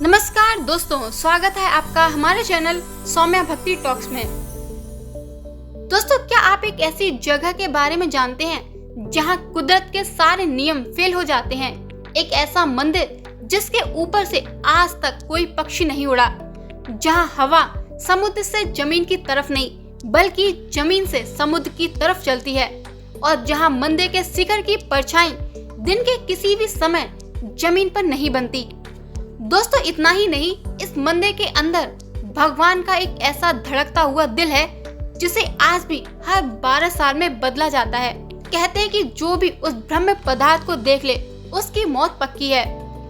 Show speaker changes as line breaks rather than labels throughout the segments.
नमस्कार दोस्तों, स्वागत है आपका हमारे चैनल सौम्या भक्ति टॉक्स में। दोस्तों, क्या आप एक ऐसी जगह के बारे में जानते हैं जहां कुदरत के सारे नियम फेल हो जाते हैं? एक ऐसा मंदिर जिसके ऊपर से आज तक कोई पक्षी नहीं उड़ा, जहां हवा समुद्र से जमीन की तरफ नहीं बल्कि जमीन से समुद्र की तरफ चलती है, और जहां मंदिर के शिखर की परछाई दिन के किसी भी समय जमीन पर नहीं बनती। दोस्तों, इतना ही नहीं, इस मंदिर के अंदर भगवान का एक ऐसा धड़कता हुआ दिल है जिसे आज भी हर 12 साल में बदला जाता है। कहते हैं कि जो भी उस ब्रह्म पदार्थ को देख ले उसकी मौत पक्की है।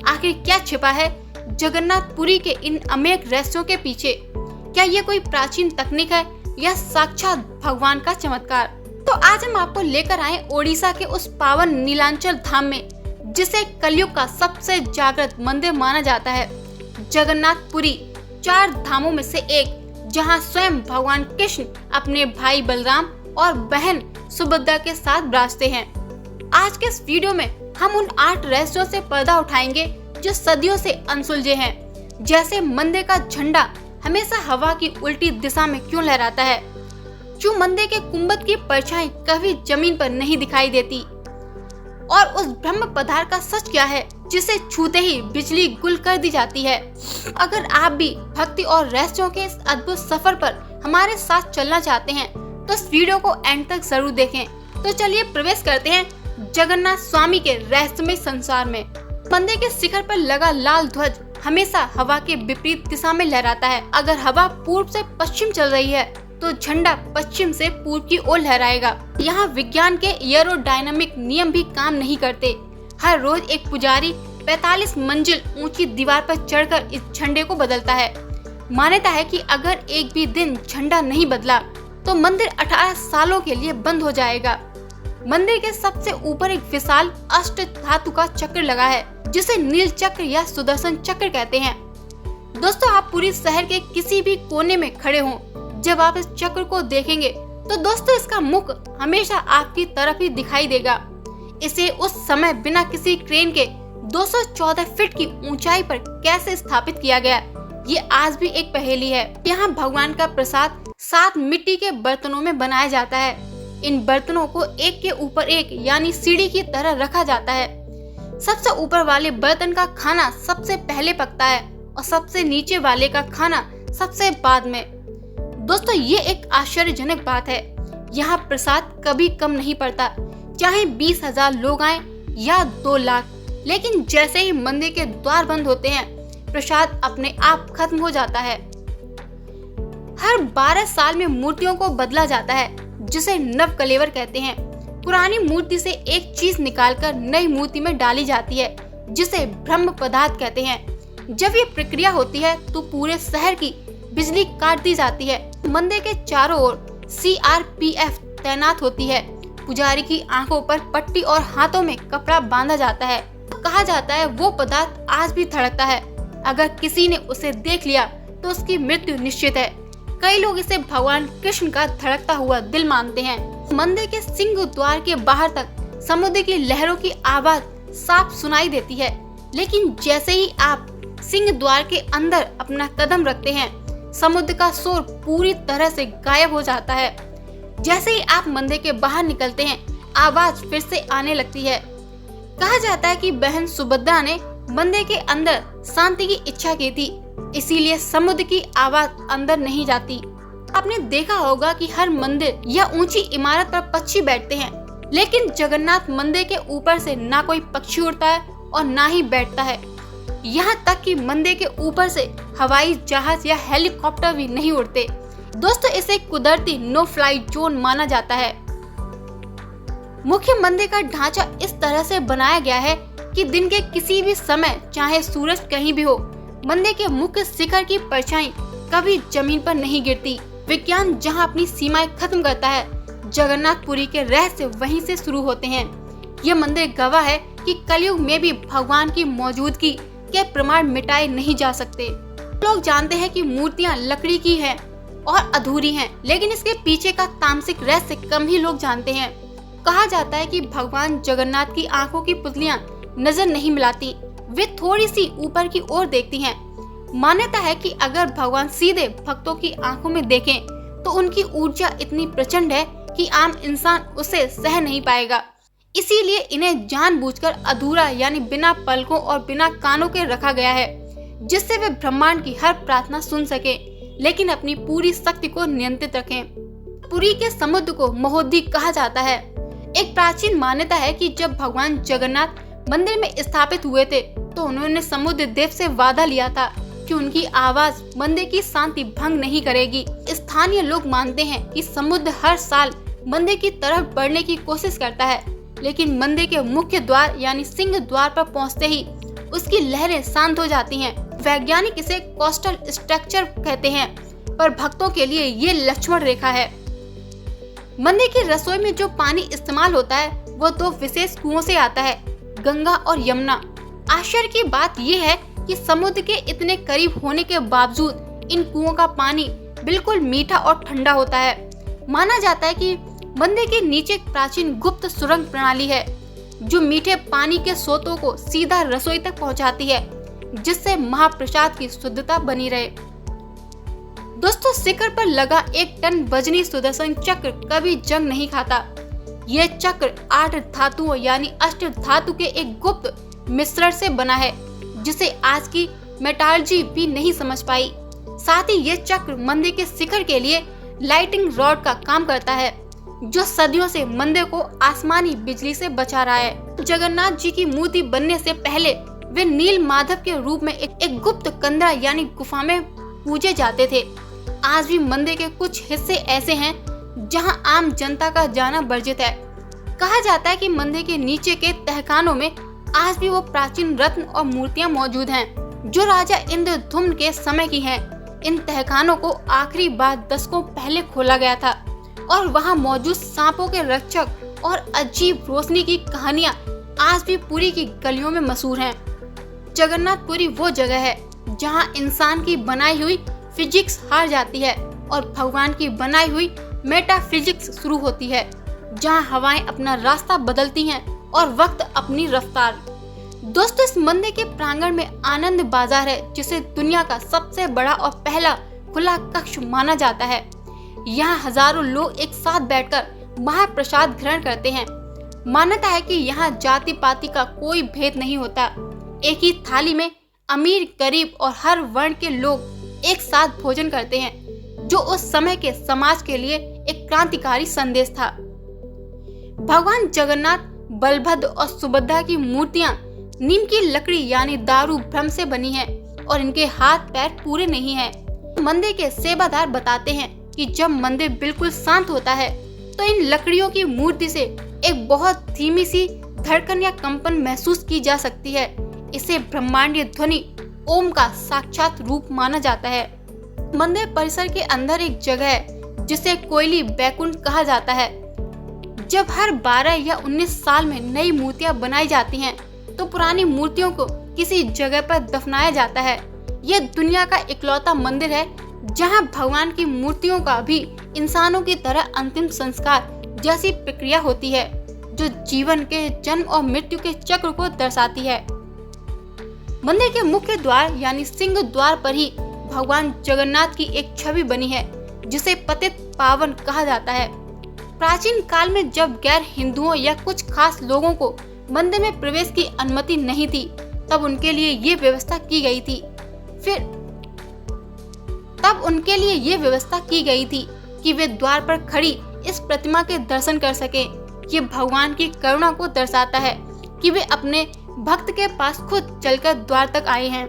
आखिर क्या छिपा है जगन्नाथपुरी के इन अमेय रहस्यों के पीछे? क्या ये कोई प्राचीन तकनीक है या साक्षात भगवान का चमत्कार? तो आज हम आपको लेकर आए ओडिशा के उस पावन नीलांचल धाम में, जिसे कलयुग का सबसे जागृत मंदिर माना जाता है। जगन्नाथपुरी 4 धामों में से एक, जहां स्वयं भगवान कृष्ण अपने भाई बलराम और बहन सुभद्रा के साथ विराजते हैं। आज के इस वीडियो में हम उन 8 रहस्यों से पर्दा उठाएंगे जो सदियों से अनसुलझे हैं। जैसे मंदिर का झंडा हमेशा हवा की उल्टी दिशा में क्यों लहराता है, जो मंदिर के गुंबद की परछाई कभी जमीन पर नहीं दिखाई देती, और उस ब्रह्म पदार्थ का सच क्या है जिसे छूते ही बिजली गुल कर दी जाती है। अगर आप भी भक्ति और रहस्यों के इस अद्भुत सफर पर हमारे साथ चलना चाहते हैं तो इस वीडियो को एंड तक जरूर देखें। तो चलिए प्रवेश करते हैं जगन्नाथ स्वामी के रहस्यमय संसार में। मंदिर के शिखर पर लगा लाल ध्वज हमेशा हवा के विपरीत दिशा में लहराता है। अगर हवा पूर्व से पश्चिम चल रही है तो झंडा पश्चिम से पूर्व की ओर लहराएगा। यहाँ विज्ञान के एरोडायनामिक नियम भी काम नहीं करते। हर रोज एक पुजारी 45 मंजिल ऊंची दीवार पर चढ़कर इस झंडे को बदलता है। मान्यता है कि अगर एक भी दिन झंडा नहीं बदला तो मंदिर 18 सालों के लिए बंद हो जाएगा। मंदिर के सबसे ऊपर एक विशाल अष्ट धातु का चक्र लगा है, जिसे नील चक्र या सुदर्शन चक्र कहते हैं। दोस्तों, आप पूरी शहर के किसी भी कोने में खड़े हों, जब आप इस चक्र को देखेंगे तो दोस्तों इसका मुख हमेशा आपकी तरफ ही दिखाई देगा। इसे उस समय बिना किसी क्रेन के 214 फीट की ऊंचाई पर कैसे स्थापित किया गया, ये आज भी एक पहेली है। यहाँ भगवान का प्रसाद 7 मिट्टी के बर्तनों में बनाया जाता है। इन बर्तनों को एक के ऊपर एक यानी सीढ़ी की तरह रखा जाता है। सबसे ऊपर वाले बर्तन का खाना सबसे पहले पकता है और सबसे नीचे वाले का खाना सबसे बाद में। दोस्तों, ये एक आश्चर्यजनक बात है। यहाँ प्रसाद कभी कम नहीं पड़ता, चाहे 20,000 लोग आए या 2 लाख। लेकिन जैसे ही मंदिर के द्वार बंद होते हैं, प्रसाद अपने आप खत्म हो जाता है। हर 12 साल में मूर्तियों को बदला जाता है, जिसे नव कलेवर कहते हैं। पुरानी मूर्ति से एक चीज निकालकर नई मूर्ति में डाली जाती है, जिसे ब्रह्म पदार्थ कहते हैं। जब ये प्रक्रिया होती है तो पूरे शहर की बिजली काट दी जाती है। मंदिर के चारों ओर CRPF तैनात होती है। पुजारी की आंखों पर पट्टी और हाथों में कपड़ा बांधा जाता है। कहा जाता है वो पदार्थ आज भी धड़कता है। अगर किसी ने उसे देख लिया तो उसकी मृत्यु निश्चित है। कई लोग इसे भगवान कृष्ण का धड़कता हुआ दिल मानते हैं। मंदिर के सिंह द्वार के बाहर तक समुद्र की लहरों की आवाज साफ सुनाई देती है, लेकिन जैसे ही आप सिंह द्वार के अंदर अपना कदम रखते हैं, समुद्र का शोर पूरी तरह से गायब हो जाता है। जैसे ही आप मंदिर के बाहर निकलते हैं, आवाज फिर से आने लगती है। कहा जाता है कि बहन सुभद्रा ने मंदिर के अंदर शांति की इच्छा की थी, इसीलिए समुद्र की आवाज अंदर नहीं जाती। आपने देखा होगा कि हर मंदिर या ऊंची इमारत पर पक्षी बैठते हैं, लेकिन जगन्नाथ मंदिर के ऊपर से ना कोई पक्षी उड़ता है और ना ही बैठता है। यहाँ तक कि मंदिर के ऊपर से हवाई जहाज या हेलीकॉप्टर भी नहीं उड़ते। दोस्तों, इसे कुदरती नो फ्लाई जोन माना जाता है। मुख्य मंदिर का ढांचा इस तरह से बनाया गया है कि दिन के किसी भी समय, चाहे सूरज कहीं भी हो, मंदिर के मुख्य शिखर की परछाई कभी जमीन पर नहीं गिरती। विज्ञान जहां अपनी सीमाएं खत्म करता है, जगन्नाथपुरी के रहस्य वहीं से शुरू होते हैं। यह मंदिर गवाह है कि कलयुग में भी भगवान की मौजूदगी के प्रमाण मिटाए नहीं जा सकते। लोग जानते हैं कि मूर्तियां लकड़ी की हैं और अधूरी हैं, लेकिन इसके पीछे का तामसिक रहस्य कम ही लोग जानते हैं। कहा जाता है कि भगवान जगन्नाथ की आंखों की पुतलियां नजर नहीं मिलाती, वे थोड़ी सी ऊपर की ओर देखती हैं। मान्यता है कि अगर भगवान सीधे भक्तों की आंखों में देखें तो उनकी ऊर्जा इतनी प्रचंड है कि आम इंसान उसे सह नहीं पाएगा। इसीलिए इन्हें जानबूझकर अधूरा यानी बिना पलकों और बिना कानों के रखा गया है, जिससे वे ब्रह्मांड की हर प्रार्थना सुन सके, लेकिन अपनी पूरी शक्ति को नियंत्रित रखें। पुरी के समुद्र को महोदधि कहा जाता है। एक प्राचीन मान्यता है कि जब भगवान जगन्नाथ मंदिर में स्थापित हुए थे तो उन्होंने समुद्र देव से वादा लिया था कि उनकी आवाज मंदिर की शांति भंग नहीं करेगी। स्थानीय लोग मानते हैं कि समुद्र हर साल मंदिर की तरफ बढ़ने की कोशिश करता है, लेकिन मंदिर के मुख्य द्वार यानी सिंह द्वार पर पहुंचते ही उसकी लहरें शांत हो जाती हैं। वैज्ञानिक इसे कोस्टल स्ट्रक्चर कहते हैं, पर भक्तों के लिए ये लक्ष्मण रेखा है। मंदिर की रसोई में जो पानी इस्तेमाल होता है वो 2 विशेष कुओं से आता है, गंगा और यमुना। आश्चर्य की बात यह है कि समुद्र के इतने करीब होने के बावजूद इन कुओं का पानी बिल्कुल मीठा और ठंडा होता है। माना जाता है कि मंदिर के नीचे एक प्राचीन गुप्त सुरंग प्रणाली है जो मीठे पानी के स्रोतों को सीधा रसोई तक पहुंचाती है, जिससे महाप्रसाद की शुद्धता बनी रहे। दोस्तों, शिखर पर लगा 1 टन वजनी सुदर्शन चक्र कभी जंग नहीं खाता। ये चक्र 8 धातुओं यानी अष्ट धातु के एक गुप्त मिश्रण से बना है, जिसे आज की मेटालर्जी भी नहीं समझ पाई। साथ ही ये चक्र मंदिर के शिखर के लिए लाइटिंग रॉड का काम करता है, जो सदियों से मंदिर को आसमानी बिजली से बचा रहा है। जगन्नाथ जी की मूर्ति बनने से पहले वे नील माधव के रूप में एक गुप्त कंदरा यानी गुफा में पूजे जाते थे। आज भी मंदिर के कुछ हिस्से ऐसे हैं जहां आम जनता का जाना वर्जित है। कहा जाता है कि मंदिर के नीचे के तहखानों में आज भी वो प्राचीन रत्न और मूर्तियां मौजूद हैं, जो राजा इंद्रधुम्न के समय की हैं। इन तहखानों को आखिरी बार दशकों पहले खोला गया था और वहां मौजूद सांपों के रक्षक और अजीब रोशनी की कहानियां आज भी पुरी की गलियों में मशहूर हैं। जगन्नाथपुरी वो जगह है जहां इंसान की बनाई हुई फिजिक्स हार जाती है और भगवान की बनाई हुई मेटाफिजिक्स शुरू होती है, जहां हवाएं अपना रास्ता बदलती हैं और वक्त अपनी रफ्तार। दोस्तों, इस मंदिर के प्रांगण में आनंद बाजार है, जिसे दुनिया का सबसे बड़ा और पहला खुला कक्ष माना जाता है। यहाँ हजारों लोग एक साथ बैठकर महाप्रसाद ग्रहण करते हैं। मान्यता है कि यहाँ जाति पाति का कोई भेद नहीं होता। एक ही थाली में अमीर, गरीब और हर वर्ण के लोग एक साथ भोजन करते हैं, जो उस समय के समाज के लिए एक क्रांतिकारी संदेश था। भगवान जगन्नाथ, बलभद्र और सुभद्रा की मूर्तियां नीम की लकड़ी यानी दारू ब्रह्म से बनी हैं और इनके हाथ पैर पूरे नहीं हैं। मंदिर के सेवादार बताते हैं कि जब मंदिर बिल्कुल शांत होता है तो इन लकड़ियों की मूर्ति से एक बहुत धीमी सी धड़कन या कंपन महसूस की जा सकती है। इसे ब्रह्मांडीय ध्वनि ओम का साक्षात रूप माना जाता है। मंदिर परिसर के अंदर एक जगह है जिसे कोयली बैकुंठ कहा जाता है। जब हर 12 या 19 साल में नई मूर्तियां बनाई जाती हैं, तो पुरानी मूर्तियों को किसी जगह पर दफनाया जाता है। यह दुनिया का इकलौता मंदिर है जहां भगवान की मूर्तियों का भी इंसानों की तरह अंतिम संस्कार जैसी प्रक्रिया होती है, जो जीवन के जन्म और मृत्यु के चक्र को दर्शाती है। मंदिर के मुख्य द्वार यानी सिंह द्वार पर ही भगवान जगन्नाथ की एक छवि बनी है, जिसे पतित पावन कहा जाता है। प्राचीन काल में जब गैर हिंदुओं या कुछ खास लोगों को मंदिर में प्रवेश की अनुमति नहीं थी, तब उनके लिए ये व्यवस्था की गई थी कि वे द्वार पर खड़ी इस प्रतिमा के दर्शन कर सके। ये भगवान की करुणा को दर्शाता है कि वे अपने भक्त के पास खुद चलकर द्वार तक आए हैं।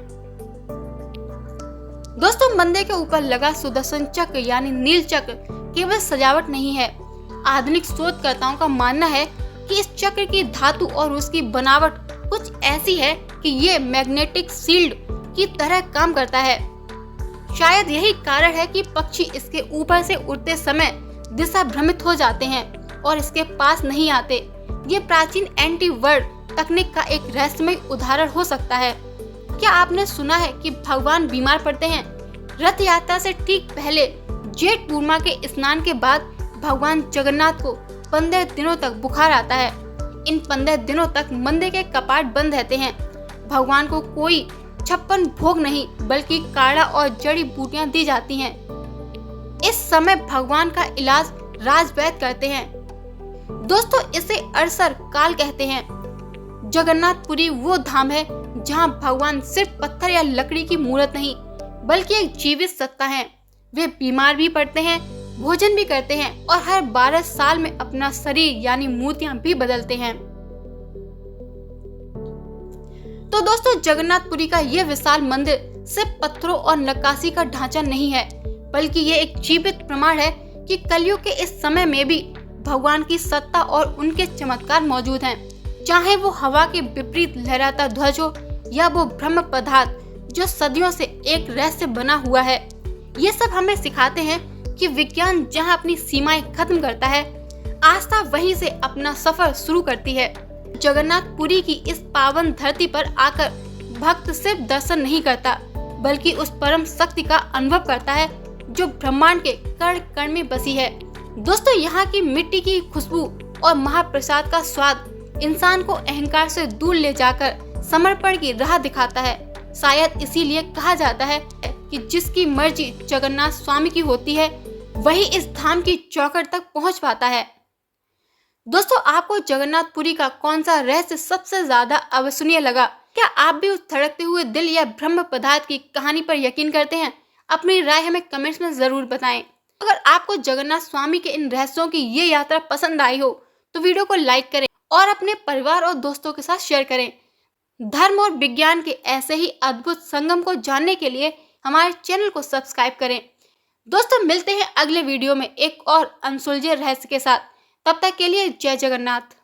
दोस्तों, मंदिर के ऊपर लगा सुदर्शन चक्र यानी नील चक्र केवल सजावट नहीं है। आधुनिक शोधकर्ताओं का मानना है कि इस चक्र की धातु और उसकी बनावट कुछ ऐसी है कि ये मैग्नेटिक शील्ड की तरह काम करता है। शायद यही कारण है कि पक्षी इसके ऊपर से उड़ते समय दिशा भ्रमित हो जाते हैं और इसके पास नहीं आते। ये प्राचीन एंटी वर्ड तकनीक का एक रहस्यमय उदाहरण हो सकता है। क्या आपने सुना है कि भगवान बीमार पड़ते हैं? रथ यात्रा से ठीक पहले जेठ पूर्णिमा के स्नान के बाद भगवान जगन्नाथ को 15 दिनों तक बुखार आता है। इन 15 दिनों तक मंदिर के कपाट बंद रहते हैं। भगवान को कोई 56 भोग नहीं बल्कि काढ़ा और जड़ी बूटियां दी जाती हैं। इस समय भगवान का इलाज राजवैद्य करते हैं। दोस्तों इसे अरसर काल कहते हैं। जगन्नाथपुरी वो धाम है जहां भगवान सिर्फ पत्थर या लकड़ी की मूर्त नहीं बल्कि एक जीवित सत्ता है। वे बीमार भी पड़ते हैं, भोजन भी करते हैं और हर 12 साल में अपना शरीर यानी मूर्तियां भी बदलते हैं। तो दोस्तों जगन्नाथपुरी का ये विशाल मंदिर सिर्फ पत्थरों और नक्काशी का ढांचा नहीं है बल्कि ये एक जीवित प्रमाण है कि कलयुग के इस समय में भी भगवान की सत्ता और उनके चमत्कार मौजूद हैं। चाहे वो हवा के विपरीत लहराता ध्वज हो या वो ब्रह्म पदार्थ जो सदियों से एक रहस्य बना हुआ है। ये सब हमें सिखाते हैं कि विज्ञान जहां अपनी सीमाएं खत्म करता है, आस्था वहीं से अपना सफर शुरू करती है। जगन्नाथपुरी की इस पावन धरती पर आकर भक्त सिर्फ दर्शन नहीं करता बल्कि उस परम शक्ति का अनुभव करता है जो ब्रह्मांड के कण कण में बसी है। दोस्तों यहाँ की मिट्टी की खुशबू और महाप्रसाद का स्वाद इंसान को अहंकार से दूर ले जाकर समर्पण की राह दिखाता है। शायद इसीलिए कहा जाता है कि जिसकी मर्जी जगन्नाथ स्वामी की होती है वही इस धाम की चौखट तक पहुँच पाता है। दोस्तों आपको जगन्नाथपुरी का कौन सा रहस्य सबसे ज्यादा अविश्वसनीय लगा? क्या आप भी उस धड़कते हुए दिल या ब्रह्म पदार्थ की कहानी पर यकीन करते हैं? अपनी राय हमें कमेंट्स में जरूर बताएं। अगर आपको जगन्नाथ स्वामी के इन रहस्यों की ये यात्रा पसंद आई हो तो वीडियो को लाइक करें और अपने परिवार और दोस्तों के साथ शेयर करें। धर्म और विज्ञान के ऐसे ही अद्भुत संगम को जानने के लिए हमारे चैनल को सब्सक्राइब करें। दोस्तों मिलते हैं अगले वीडियो में एक और अनसुलझे रहस्य के साथ। तब तक के लिए जय जगन्नाथ।